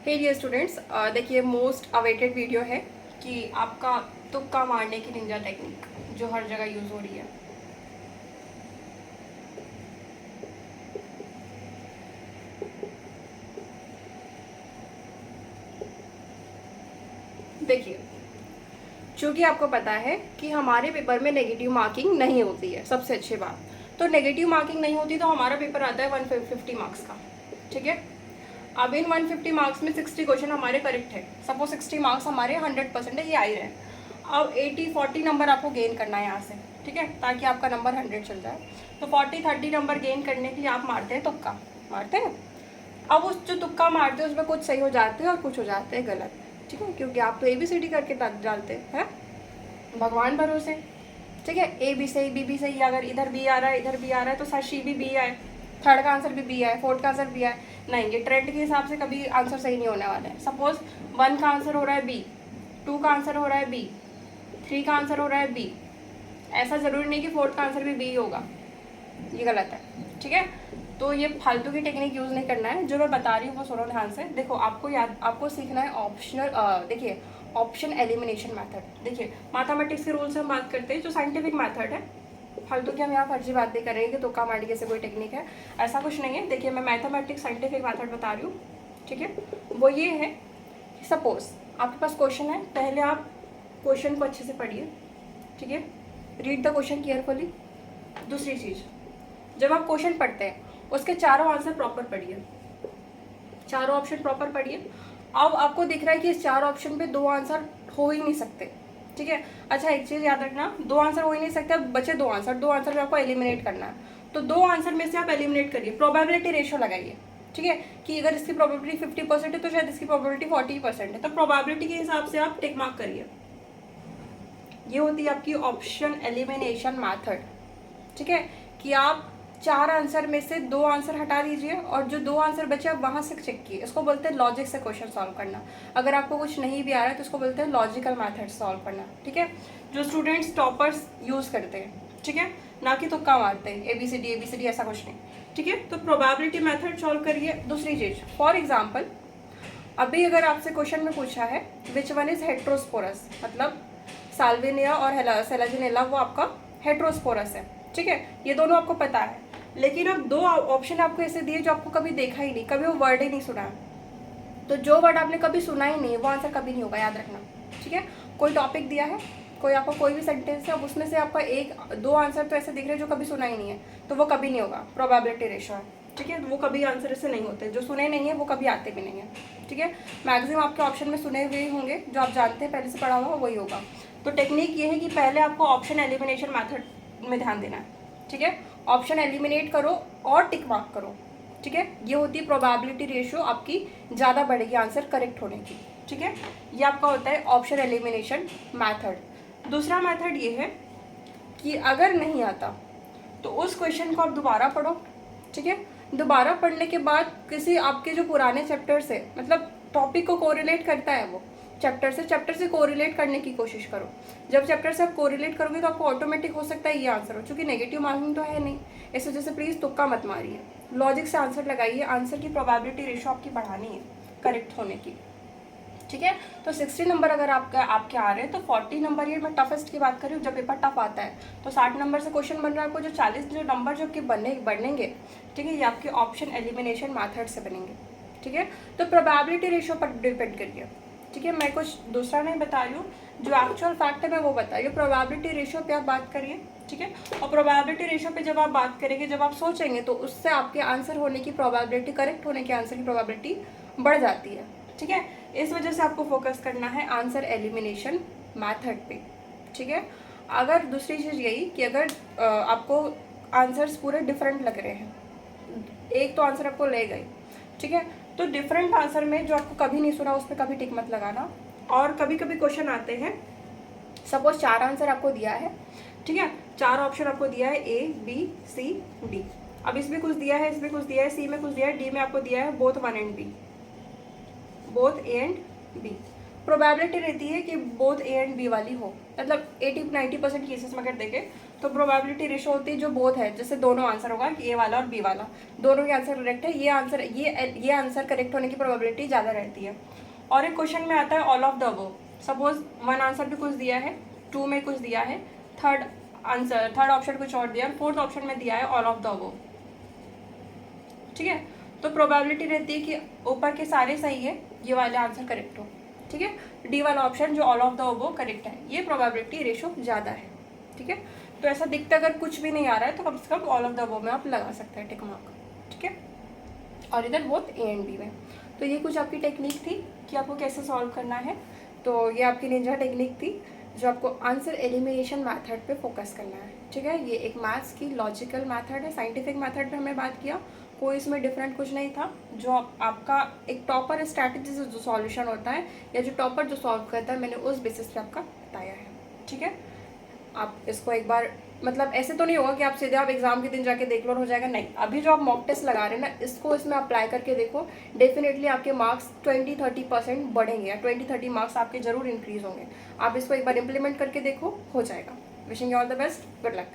हे dear students, देखिए most awaited video है कि आपका तुक्का मारने की निंजा टेक्निक जो हर जगह यूज़ हो रही है। देखिए, चूँकि आपको पता है कि हमारे पेपर में नेगेटिव मार्किंग नहीं होती है, सबसे अच्छी बात। तो नेगेटिव मार्किंग नहीं होती तो हमारा पेपर आता है 150 मार्क्स का, ठीक है। अब इन 150 मार्क्स में 60 क्वेश्चन हमारे करेक्ट है। सपोज 60 मार्क्स हमारे 100% है, ये आ ही रहे हैं। अब 80-40 नंबर आपको गेन करना है यहाँ से, ठीक है, ताकि आपका नंबर 100 चल जाए। तो 40-30 नंबर गेन करने के लिए आप मारते हैं तुक्का, मारते हैं। अब उस जो तुक्का मारते हैं उसमें कुछ सही हो जाते हैं और कुछ हो जाते हैं गलत, ठीक है, क्योंकि आप तो ABCD करके डालते हैं, भगवान भरोसे, ठीक है। A भी सही, B भी सही, अगर इधर B आ रहा है इधर B आ रहा है तो शायद C भी B आए, थर्ड का आंसर भी B आए, फोर्थ का आंसर B आए। नहीं, ये ट्रेंड के हिसाब से कभी आंसर सही नहीं होने वाला है। सपोज 1 का आंसर हो रहा है B, 2 का आंसर हो रहा है B, 3 का आंसर हो रहा है B, ऐसा ज़रूरी नहीं कि फोर्थ का आंसर भी B होगा, ये गलत है, ठीक है। तो ये फालतू की टेक्निक यूज़ नहीं करना है। जो मैं बता रही हूँ वो सुनो ध्यान से। देखो, आपको सीखना है ऑप्शनल, देखिए ऑप्शन एलिमिनेशन मेथड। देखिए, मैथमेटिक्स के रूल से हम बात करते हैं, जो साइंटिफिक मेथड है। फालतू की हम यहाँ फर्जी बातें कर रहे हैं कि तुक्का मार के से कोई टेक्निक है, ऐसा कुछ नहीं है। देखिए, मैं मैथमेटिक्स साइंटिफिक मेथड बता रही हूँ, ठीक है। वो ये है कि सपोज आपके पास क्वेश्चन है, पहले आप क्वेश्चन को अच्छे से पढ़िए, ठीक है, रीड द क्वेश्चन केयरफुली। दूसरी चीज़, जब आप क्वेश्चन पढ़ते हैं उसके चारों आंसर प्रॉपर पढ़िए, चारों ऑप्शन प्रॉपर पढ़िए। अब आपको दिख रहा है कि इस 4 ऑप्शन पे 2 आंसर हो ही नहीं सकते, ठीक है। अच्छा, एक चीज़ याद रखना, 2 आंसर हो ही नहीं सकते, बचे 2 आंसर, 2 आंसर में आपको एलिमिनेट करना है। तो 2 आंसर में से आप एलिमिनेट करिए, प्रोबेबिलिटी रेशियो लगाइए, ठीक है, कि अगर इसकी प्रोबेबिलिटी 50% है तो शायद इसकी प्रोबेबिलिटी 40% है, तो प्रोबेबिलिटी के हिसाब से आप टिक मार्क करिए। ये होती है आपकी ऑप्शन एलिमिनेशन मैथड, ठीक है, कि आप 4 आंसर में से 2 आंसर हटा दीजिए और जो 2 आंसर बचे आप वहाँ से चेक किए। इसको बोलते हैं लॉजिक से क्वेश्चन सॉल्व करना। अगर आपको कुछ नहीं भी आ रहा है तो इसको बोलते हैं लॉजिकल मैथड सॉल्व करना, ठीक है, जो स्टूडेंट्स टॉपर्स यूज़ करते हैं, ठीक है, ना कि तुक्का मारते हैं ABCD ऐसा कुछ नहीं, ठीक है। तो प्रोबेबिलिटी मैथड सॉल्व करिए। दूसरी चीज़, फॉर एग्जाम्पल अभी अगर आपसे क्वेश्चन में पूछा है विच वन इज हेट्रोस्पोरस, मतलब साल्विनिया और सेलाजिनेला वो आपका हेट्रोस्पोरस है, ठीक है, ये दोनों आपको पता है। लेकिन अब 2 ऑप्शन आपको ऐसे दिए जो आपको कभी देखा ही नहीं, कभी वो वर्ड ही नहीं सुना है। तो जो वर्ड आपने कभी सुना ही नहीं वो आंसर कभी नहीं होगा, याद रखना, ठीक है। कोई टॉपिक दिया है, कोई आपको कोई भी सेंटेंस है, अब उसमें से आपका 1-2 आंसर तो ऐसे दिख रहे हैं जो कभी सुना ही नहीं है, तो वो कभी नहीं होगा, प्रोबेबिलिटी रेशियो है, ठीक है। वो कभी आंसर ऐसे नहीं होते, जो सुने नहीं है वो कभी आते भी नहीं है, ठीक है। मैक्सिमम आपके ऑप्शन में सुने हुए होंगे, जो आप जानते हैं पहले से पढ़ा हुआ वही होगा। तो टेक्निक ये है कि पहले आपको ऑप्शन एलिमिनेशन मैथड में ध्यान देना है, ठीक है। ऑप्शन एलिमिनेट करो और टिक मार्क करो, ठीक है। ये होती है प्रोबेबिलिटी रेशियो आपकी ज़्यादा बढ़ेगी आंसर करेक्ट होने की, ठीक है। ये आपका होता है ऑप्शन एलिमिनेशन मैथड। दूसरा मैथड ये है कि अगर नहीं आता तो उस क्वेश्चन को आप दोबारा पढ़ो, ठीक है। दोबारा पढ़ने के बाद किसी आपके जो पुराने चैप्टर से, मतलब टॉपिक को कोरिलेट करता है वो चैप्टर से कोरिलेट करने की कोशिश करो। जब चैप्टर से आप कोरिलेट करोगे तो आपको ऑटोमेटिक हो सकता है ये आंसर हो, क्योंकि नेगेटिव मार्किंग तो है नहीं, इस वजह से प्लीज़ तुक्का मत मारिए, लॉजिक से आंसर लगाइए। आंसर की प्रोबेबिलिटी रेशियो आपकी बढ़ानी है करेक्ट होने की, ठीक है। तो 60 नंबर अगर आपके आ रहे हैं तो 40 नंबर, ये मैं टफेस्ट की बात कर रही हूँ, जब पेपर टफ आता है तो 60 नंबर से क्वेश्चन बन रहा है आपको, जो 40 जो नंबर जो आपके बनेंगे, ठीक है, ये आपके ऑप्शन एलिमिनेशन मैथड से बनेंगे, ठीक है। तो प्रोबेबिलिटी रेशियो पर डिपेंड करिए, ठीक है। मैं कुछ दूसरा नहीं बता रही हूँ, जो एक्चुअल फैक्ट है मैं वो बता रही हूँ। प्रोबेबिलिटी रेशियो पे आप बात करिए, ठीक है। और प्रोबेबिलिटी रेशियो पे जब आप बात करेंगे, जब आप सोचेंगे, तो उससे आपके आंसर होने की प्रोबेबिलिटी, करेक्ट होने के आंसर की प्रोबेबिलिटी बढ़ जाती है, ठीक है। इस वजह से आपको फोकस करना है आंसर एलिमिनेशन मैथड पे, ठीक है। अगर दूसरी चीज़ यही कि अगर आपको आंसर्स पूरे डिफरेंट लग रहे हैं, एक तो आंसर आपको ले गए, ठीक है, तो डिफरेंट आंसर में जो आपको कभी नहीं सुना उस पर कभी टिक मत लगाना। और कभी कभी क्वेश्चन आते हैं, सपोज 4 आंसर आपको दिया है, ठीक है, 4 ऑप्शन आपको दिया है ABCD। अब इसमें कुछ दिया है, इसमें कुछ दिया है, C में कुछ दिया है, D में आपको दिया है both A and B। Probability रहती है कि बोथ A एंड B वाली हो, मतलब 80-90% केसेस में अगर देखें तो प्रोबेबिलिटी रेशो होती है जो बोथ है, जैसे दोनों आंसर होगा कि ए वाला और बी वाला, दोनों के आंसर करेक्ट है, ये आंसर करेक्ट होने की प्रोबेबिलिटी ज़्यादा रहती है। और एक क्वेश्चन में आता है all of the above, suppose one answer भी कुछ दिया है, टू में कुछ दिया है, थर्ड ऑप्शन कुछ और दिया, फोर्थ ऑप्शन में दिया है ऑल ऑफ द अबव, ठीक है। तो प्रोबेबिलिटी रहती है कि ऊपर के सारे सही है, ये वाले आंसर करेक्ट हो, ठीक है। डी वाला ऑप्शन जो all of the above correct है, ये प्रोबेबिलिटी रेशो ज़्यादा है, ठीक है। तो ऐसा दिखता अगर कुछ भी नहीं आ रहा है तो कम से come all of the above में आप लगा सकते हैं टिक मार्क, ठीक है। और इधर बोथ ए एंड बी में। तो ये कुछ आपकी टेक्निक थी कि आपको कैसे सॉल्व करना है। तो ये आपकी निंजा टेक्निक थी जो आपको आंसर एलिमिनेशन मेथड पे फोकस करना है, ठीक है। ये एक मैथ्स की लॉजिकल मेथड है, साइंटिफिक मेथड पे हमने बात किया, कोई इसमें डिफरेंट कुछ नहीं था। जो आपका एक टॉपर स्ट्रैटेजी से जो सॉल्यूशन होता है या जो टॉपर जो सॉल्व करता है, मैंने उस बेसिस पे आपका बताया है, ठीक है। आप इसको एक बार, मतलब ऐसे तो नहीं होगा कि आप सीधे आप एग्जाम के दिन जाके देख लो और हो जाएगा, नहीं। अभी जो आप मॉक टेस्ट लगा रहे हैं ना, इसको इसमें अप्लाई करके देखो, डेफिनेटली आपके मार्क्स 20-30% बढ़ेंगे, या 20-30 मार्क्स आपके जरूर इंक्रीज होंगे। आप इसको एक बार इंप्लीमेंट करके देखो, हो जाएगा। Wishing you all the best, good luck.